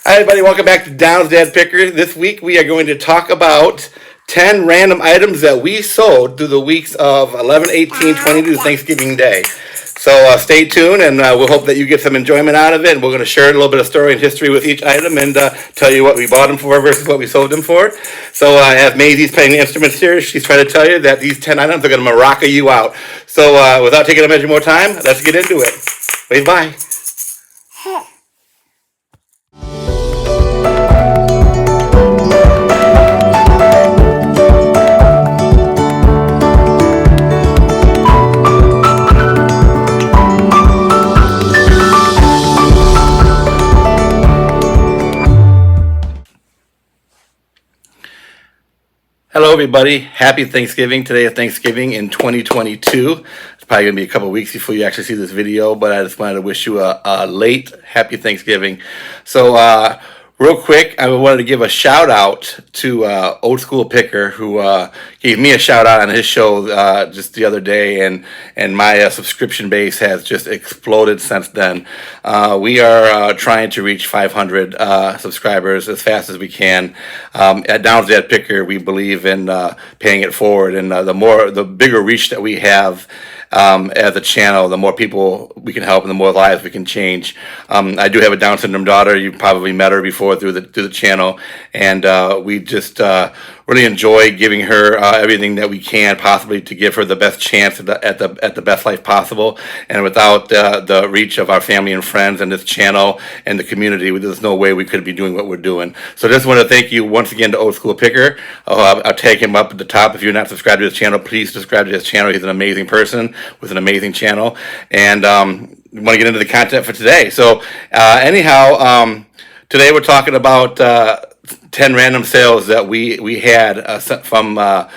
Hi, everybody. Welcome back to Down's Dad Picker. This week we are going to talk about 10 random items that we sold through the weeks of 11, 18, 22 Thanksgiving Day. So stay tuned, and we'll hope that you get some enjoyment out of it. And we're going to share a little bit of story and history with each item and tell you what we bought them for versus what we sold them for. So I have Maisie's playing the instruments here. She's trying to tell you that these 10 items are going to maraca you out. So without taking up much more time, let's get into it. Wave bye. Hello, everybody. Happy Thanksgiving. Today is Thanksgiving in 2022. It's probably going to be a couple of weeks before you actually see this video, but I just wanted to wish you a late Happy Thanksgiving. So, real quick, I wanted to give a shout out to Old School Picker, who gave me a shout out on his show just the other day, and my subscription base has just exploded since then. We are trying to reach 500 subscribers as fast as we can. At Down's Dad Picker, we believe in paying it forward, and the bigger reach that we have as a channel, the more people we can help and the more lives we can change. I do have a Down syndrome daughter. You probably met her before through the channel, and we just really enjoy giving her everything that we can possibly to give her the best chance at the best life possible. And without the reach of our family and friends and this channel and the community, there's no way we could be doing what we're doing. So just want to thank you once again to Old School Picker. I'll tag him up at the top. If you're not subscribed to his channel, please subscribe to his channel. He's an amazing person with an amazing channel, and we want to get into the content for today. So today we're talking about 10 random sales that we had from the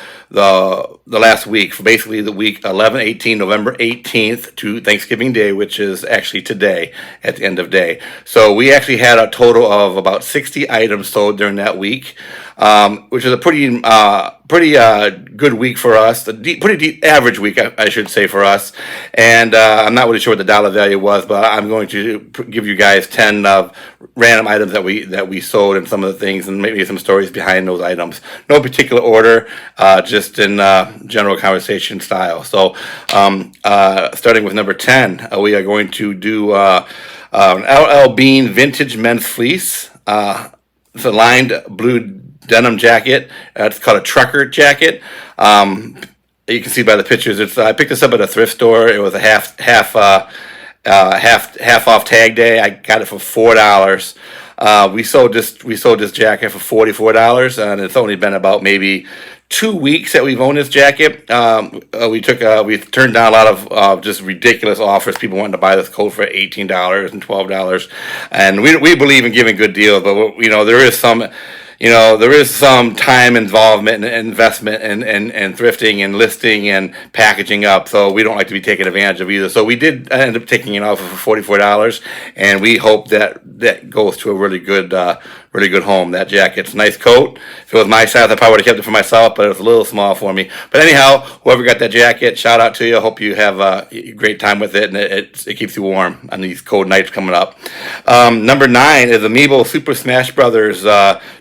last week, for basically the week 11, 18, November 18th to Thanksgiving Day, which is actually today at the end of day. So we actually had a total of about 60 items sold during that week, which is a pretty good week for us, pretty average week, I should say, for us. And I'm not really sure what the dollar value was, but I'm going to give you guys 10 random items that we sold and some of the things and maybe some stories behind those items. No particular order, just in general conversation style. So starting with number 10, we are going to do an LL Bean vintage men's fleece. It's a lined blue denim jacket. It's called a trucker jacket. You can see by the pictures. I picked this up at a thrift store. It was a half off tag day. I got it for $4. We sold this jacket for $44, and it's only been about maybe 2 weeks that we've owned this jacket. We turned down a lot of just ridiculous offers. People wanting to buy this coat for $18 and $12, and we believe in giving good deals, but there is some time involvement and investment and thrifting and listing and packaging up. So we don't like to be taken advantage of either. So we did end up taking it off for $44, and we hope that goes to a really good home. That jacket's a nice coat. If it was my size, I probably would have kept it for myself, but it was a little small for me. But anyhow, whoever got that jacket, shout out to you. I hope you have a great time with it, and it keeps you warm on these cold nights coming up. Number 9 is Amiibo Super Smash Brothers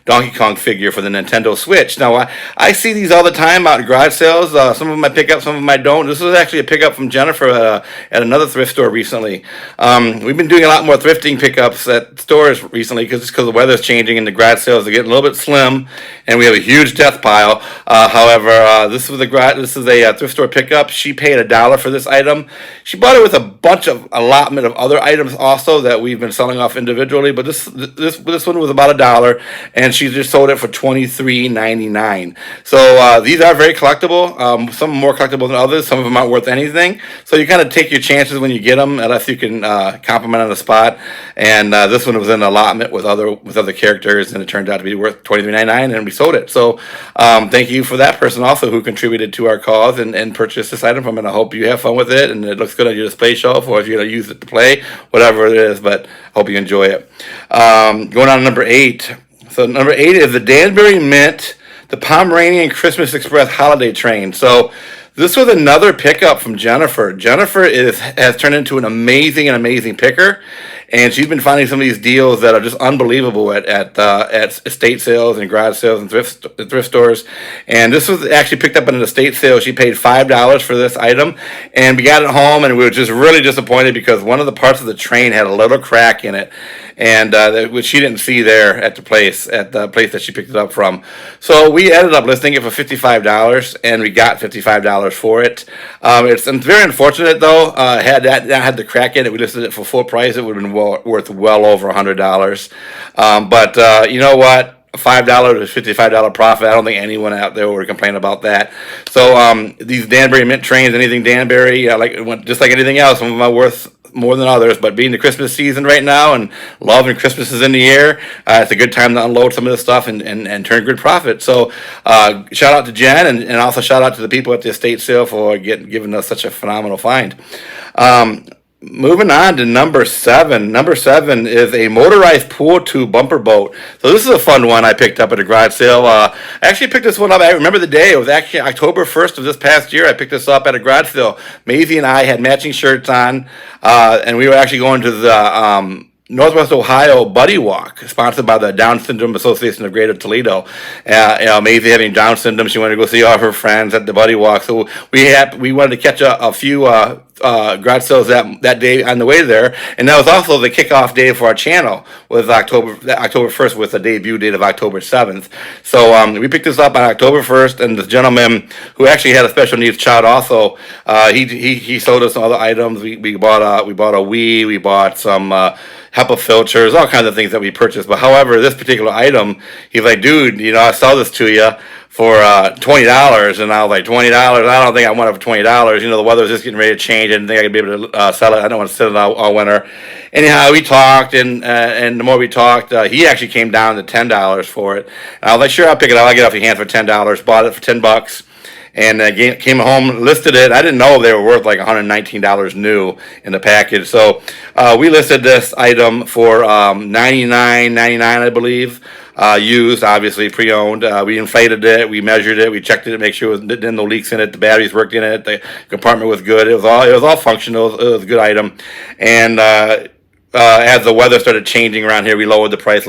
Donkey Kong figure for the Nintendo Switch. Now, I see these all the time out in garage sales. Some of them I pick up, some of them I don't. This was actually a pickup from Jennifer at another thrift store recently. We've been doing a lot more thrifting pickups at stores recently because the weather's changing and the garage sales are getting a little bit slim, and we have a huge death pile. However, this is a thrift store pickup. She paid $1 for this item. She bought it with a bunch of allotment of other items also that we've been selling off individually, but this one was about $1, and she just sold it for $23.99. So these are very collectible. Some are more collectible than others. Some of them aren't worth anything. So you kind of take your chances when you get them, unless you can compliment on the spot. And this one was in an allotment with other characters, and it turned out to be worth $23.99, and we sold it. So thank you for that person also who contributed to our cause and purchased this item from it. I hope you have fun with it and it looks good on your display shelf, or if you're going to use it to play, whatever it is, but hope you enjoy it. Going on to number 8. So number 8 is the Danbury Mint, the Pomeranian Christmas Express Holiday Train. So this was another pickup from Jennifer. Jennifer has turned into an amazing picker, and she's been finding some of these deals that are just unbelievable at estate sales and garage sales and thrift stores. And this was actually picked up in an estate sale. She paid $5 for this item, and we got it home, and we were just really disappointed because one of the parts of the train had a little crack in it, and which she didn't see there at the place that she picked it up from. So we ended up listing it for $55, and we got $55 for it. It's very unfortunate though. Had that not had the crack in it, we listed it for full price. It would have been worth well over $100. But you know what? $5 is $55 profit. I don't think anyone out there would complain about that. So these Danbury mint trains, anything Danbury, just like anything else, some of them are worth more than others. But being the Christmas season right now and love and Christmas is in the air, it's a good time to unload some of this stuff and turn good profit. So shout out to Jen and also shout out to the people at the estate sale for giving us such a phenomenal find. Moving on to number 7. Number 7 is a motorized pool tube bumper boat. So this is a fun one I picked up at a garage sale. I actually picked this one up. I remember the day. It was actually October 1st of this past year. I picked this up at a garage sale. Maisie and I had matching shirts on, and we were actually going to the Northwest Ohio Buddy Walk, sponsored by the Down Syndrome Association of Greater Toledo. Maisie having Down syndrome, she wanted to go see all her friends at the Buddy Walk. So we wanted to catch a few garage sales that day on the way there, and that was also the kickoff day for our channel. Was October 1st with a debut date of October 7th. So we picked this up on October 1st, and the gentleman who actually had a special needs child also, he sold us some other items. We bought a Wii, we bought some HEPA filters, all kinds of things that we purchased. But however, this particular item, he's like, dude, I sell this to you for $20, and I was like, $20? I don't think I want it for $20. The weather's just getting ready to change. I didn't think I could be able to sell it. I don't want to sit it all winter. Anyhow, we talked, and the more we talked, he actually came down to $10 for it. And I was like, sure, I'll pick it up. I'll get it off your hand for $10. Bought it for $10. And came home, listed it. I didn't know they were worth like $119 new in the package. So we listed this item for $99.99, I believe. Used, obviously pre-owned. We inflated it, we measured it, we checked it to make sure there was no leaks in it. The batteries worked in it. The compartment was good. It was all functional. It was a good item. And as the weather started changing around here, we lowered the price.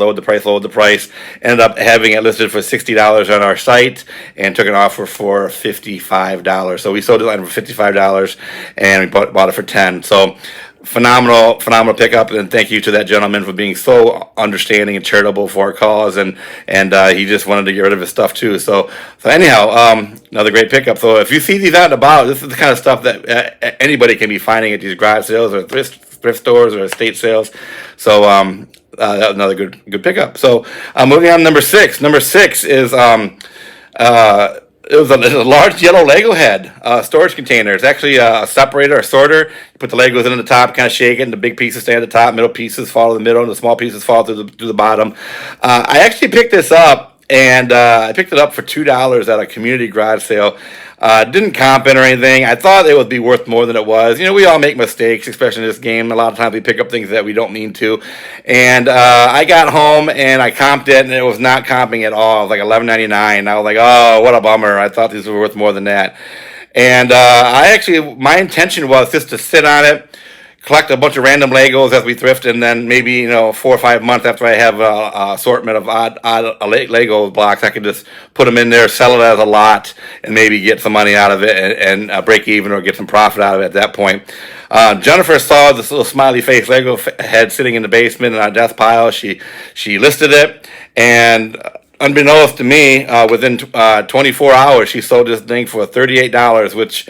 Ended up having it listed for $60 on our site and took an offer for $55. So we sold it for $55 and we bought it for $10. So phenomenal pickup, and thank you to that gentleman for being so understanding and charitable for our cause, and he just wanted to get rid of his stuff too. So anyhow, another great pickup. So if you see these out and about, this is the kind of stuff that anybody can be finding at these garage sales or thrift stores or estate sales. So that was another good pickup. So moving on to number 6. Number 6 is it was a large yellow Lego head storage container. It's actually a separator, a sorter. You put the Legos in the top, kind of shake it, and the big pieces stay at the top. Middle pieces fall in the middle, and the small pieces fall through the bottom. I actually picked this up, and I picked it up for $2 at a community garage sale. Didn't comp it or anything. I thought it would be worth more than it was. We all make mistakes, especially in this game. A lot of times we pick up things that we don't mean to. And I got home and I comped it, and it was not comping at all. It was like $11.99. I was like, oh, what a bummer. I thought these were worth more than that. And my intention was just to sit on it, collect a bunch of random Legos as we thrift, and then maybe 4 or 5 months after I have a assortment of odd Lego blocks, I can just put them in there, sell it as a lot, and maybe get some money out of it and break even or get some profit out of it at that point. Jennifer saw this little smiley face Lego head sitting in the basement in our desk pile. She listed it, and unbeknownst to me, within 24 hours, she sold this thing for $38, which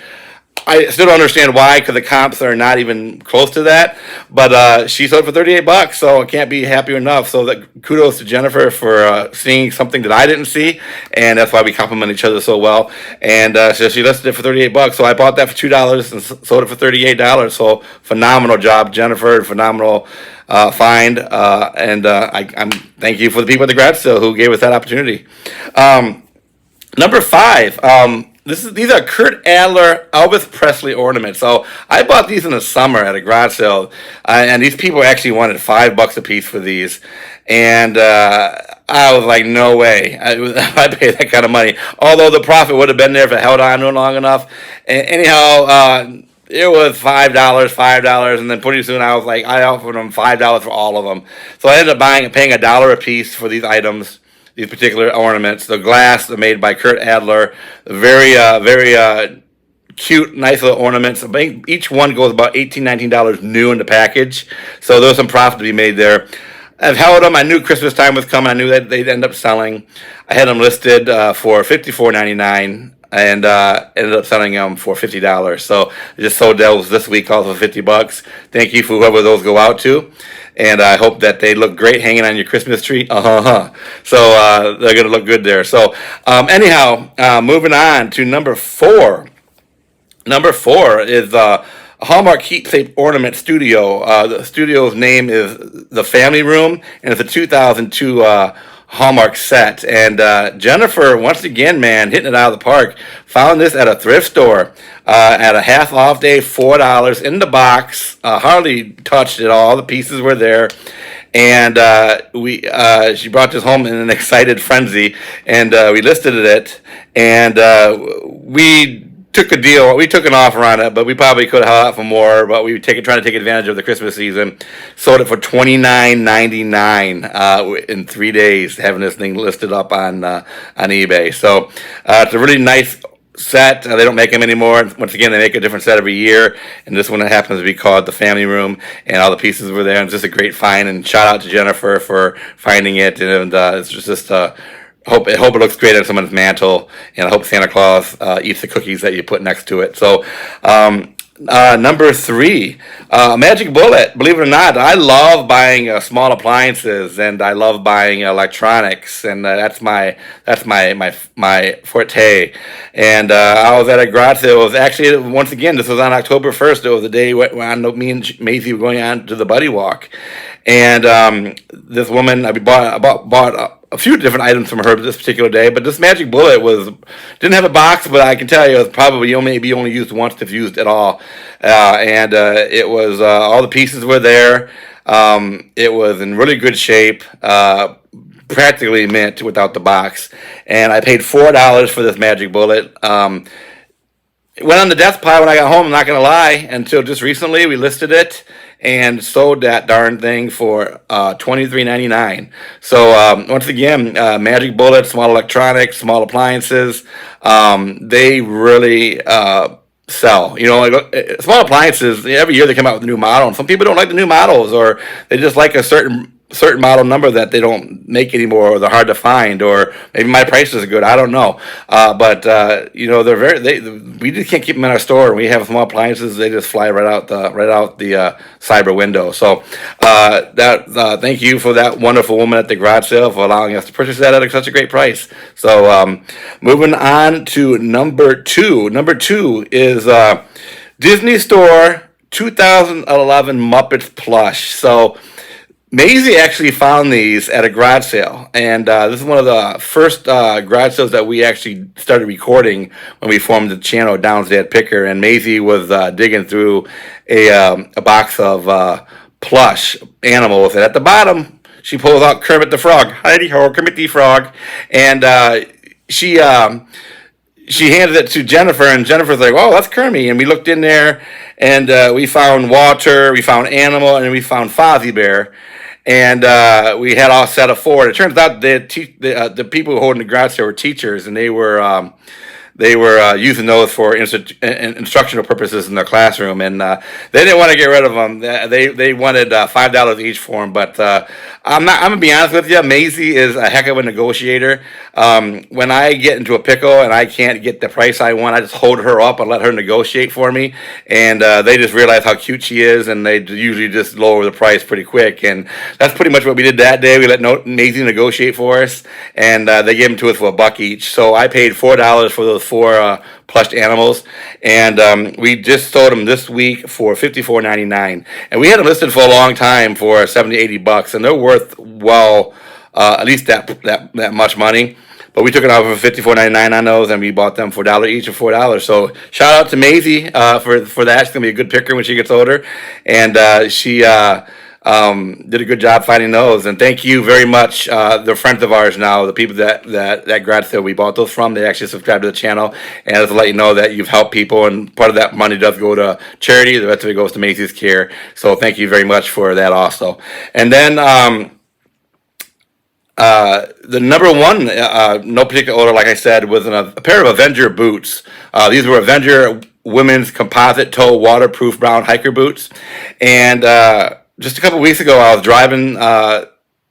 I still don't understand why, because the comps are not even close to that. But she sold it for $38, so I can't be happier enough. So kudos to Jennifer for seeing something that I didn't see, and that's why we compliment each other so well. And so she listed it for $38, so I bought that for $2 and sold it for $38. So phenomenal job, Jennifer. Phenomenal find, and I'm thank you for the people at the garage sale who gave us that opportunity. Number 5. These are Kurt Adler Elvis Presley ornaments. So I bought these in the summer at a garage sale, and these people actually wanted $5 a piece for these, and I was like, no way, I pay that kind of money. Although the profit would have been there if I held on to it long enough. Anyhow, it was $5, and then pretty soon I was like, I offered them $5 for all of them. So I ended up paying $1 a piece for these items, these particular ornaments. The glass are made by Kurt Adler, very cute, nice little ornaments. I think each one goes about $18, $19 new in the package. So there's some profit to be made there. I've held them. I knew Christmas time was coming. I knew that they'd end up selling. I had them listed for $54.99 and ended up selling them for $50. So I just sold those this week also for $50. Thank you for whoever those go out to. And I hope that they look great hanging on your Christmas tree. So they're going to look good there. So anyhow, moving on to number 4. Number 4 is Hallmark Keepsake Ornament Studio. The studio's name is The Family Room, and it's a 2002 Hallmark set. And Jennifer, once again, man, hitting it out of the park, found this at a thrift store at a half off day, $4 in the box. Hardly touched it all. The pieces were there. And she brought this home in an excited frenzy, and we listed it, and we took a deal. We took an offer on it, but we probably could have held out for more. But we trying to take advantage of the Christmas season. Sold it for $29.99 in 3 days, having this thing listed up on eBay. So it's a really nice set. They don't make them anymore. Once again, they make a different set every year, and this one happens to be called The Family Room, and all the pieces were there. And it's just a great find. And shout out to Jennifer for finding it. And it's just hope it looks great on someone's mantle, and I hope Santa Claus eats the cookies that you put next to it. So, number 3, Magic Bullet. Believe it or not, I love buying small appliances, and I love buying electronics, and that's my forte. And I was at a garage sale. It was actually, once again, this was on October 1st. It was the day when me and Maisie were going on to the Buddy Walk, and this woman, I bought a few different items from her this particular day, but this Magic Bullet didn't have a box, but I can tell you it was probably only used once if used at all. And it was all the pieces were there. It was in really good shape, practically mint without the box. And I paid $4 for this Magic Bullet. It went on the death pile when I got home, I'm not going to lie, until just recently we listed it and sold that darn thing for $23.99. So once again, Magic Bullet, small electronics, small appliances, they really sell. You know, like, small appliances, every year they come out with a new model, and some people don't like the new models, or they just like a certain model number that they don't make anymore, or they're hard to find, or maybe my prices are good. I don't know, but you know, we just can't keep them in our store. We have small appliances; they just fly right out the cyber window. So thank you for that wonderful woman at the garage sale for allowing us to purchase that at such a great price. So moving on to number 2. Number 2 is Disney Store 2011 Muppets plush. So Maisie actually found these at a garage sale, and this is one of the first garage sales that we actually started recording when we formed the channel Downsdad Picker. And Maisie was digging through a box of plush animals, and at the bottom she pulls out Kermit the Frog. Heidi ho, Kermit the Frog, and she handed it to Jennifer, and Jennifer's like, "Oh, that's Kermit." And we looked in there, and we found Walter, we found Animal, and we found Fozzie Bear. And we had all set of 4. It turns out the people who holding the garage sale were teachers, and they were using those for instructional purposes in their classroom, and they didn't want to get rid of them. They wanted $5 each for them, but I'm gonna be honest with you. Maisie is a heck of a negotiator. When I get into a pickle and I can't get the price I want, I just hold her up and let her negotiate for me, and they just realize how cute she is, and they usually just lower the price pretty quick. And that's pretty much what we did that day. We let Maisie negotiate for us, and they gave them to us for $1 each. So I paid $4 for those 4 plushed animals, and we just sold them this week for $54.99, and we had them listed for a long time for $70-$80, and they're worth at least that much money. But we took it off for $54.99 on those, and we bought them for $1 each or $4. So shout out to Maisie for that. She's gonna be a good picker when she gets older, and she did a good job finding those. And thank you very much. They're friends of ours now. The people that garage sale we bought those from, they actually subscribe to the channel, and just to let you know that you've helped people, and part of that money does go to charity. The rest of it goes to Maisie's Care. So thank you very much for that also. And then the number one, no particular order, like I said, was a pair of Avenger boots. These were Avenger women's composite toe waterproof brown hiker boots. And just a couple weeks ago, I was driving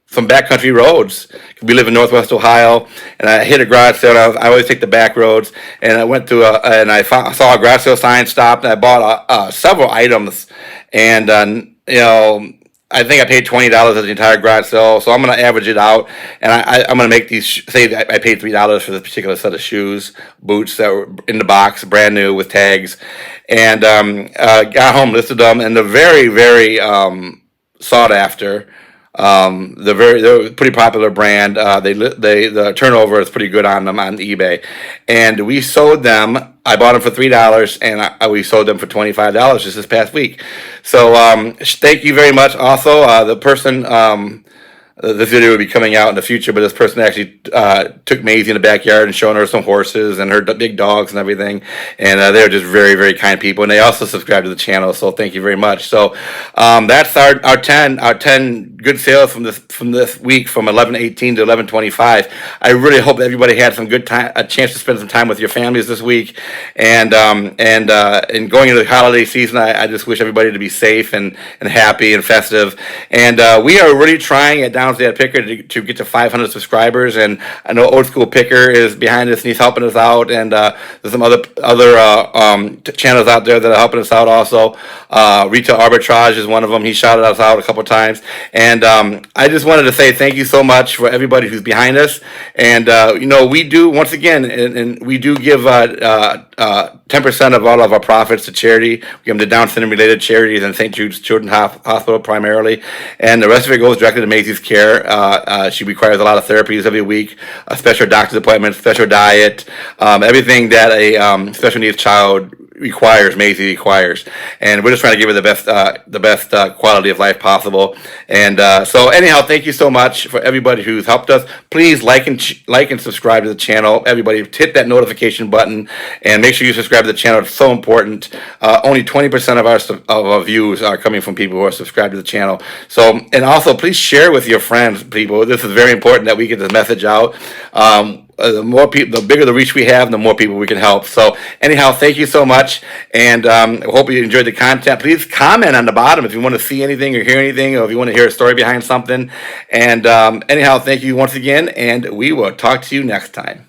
some backcountry roads. We live in Northwest Ohio, and I hit a garage sale. I always take the back roads, and I went to and I saw a garage sale sign, stopped, and I bought several items. And I think I paid $20 at the entire garage sale, so I'm going to average it out, and I'm going to make these, say I paid $3 for this particular set of shoes, boots that were in the box, brand new with tags, and got home, listed them, and they're very, very sought after. They're a pretty popular brand. The turnover is pretty good on them on eBay, and we sold them. I bought them for $3, and we sold them for $25 just this past week. So thank you very much. Also, the person. This video will be coming out in the future, but this person actually took Maisie in the backyard and showing her some horses and her big dogs and everything. And they're just very, very kind people. And they also subscribe to the channel, so thank you very much. So that's our 10 good sales from this week, from 11/18 to 11/25. I really hope everybody had some good time, a chance to spend some time with your families this week. And going into the holiday season, I just wish everybody to be safe and happy and festive. And we are really trying at Dad Picker to get to 500 subscribers, and I know Old School Picker is behind us and he's helping us out, and there's some other channels out there that are helping us out also. Retail Arbitrage is one of them. He shouted us out a couple times, and I just wanted to say thank you so much for everybody who's behind us. And we do, once again, and we do give 10% of all of our profits to charity. We give them to Down syndrome related charities and St. Jude's Children's Hospital primarily, and the rest of it goes directly to Maisie's Care. She requires a lot of therapies every week, a special doctor's appointment, special diet, everything that a special needs child requires, Maisie requires, and we're just trying to give her the best quality of life possible. And so anyhow, thank you so much for everybody who's helped us. Please like and subscribe to the channel. Everybody hit that notification button and make sure you subscribe to the channel. It's so important. Only 20% of our views are coming from people who are subscribed to the channel. So, and also please share with your friends, people. This is very important that we get this message out. The more people, the bigger the reach we have, the more people we can help. So anyhow, thank you so much, and I hope you enjoyed the content. Please comment on the bottom if you want to see anything or hear anything, or if you want to hear a story behind something. And anyhow, thank you once again, and we will talk to you next time.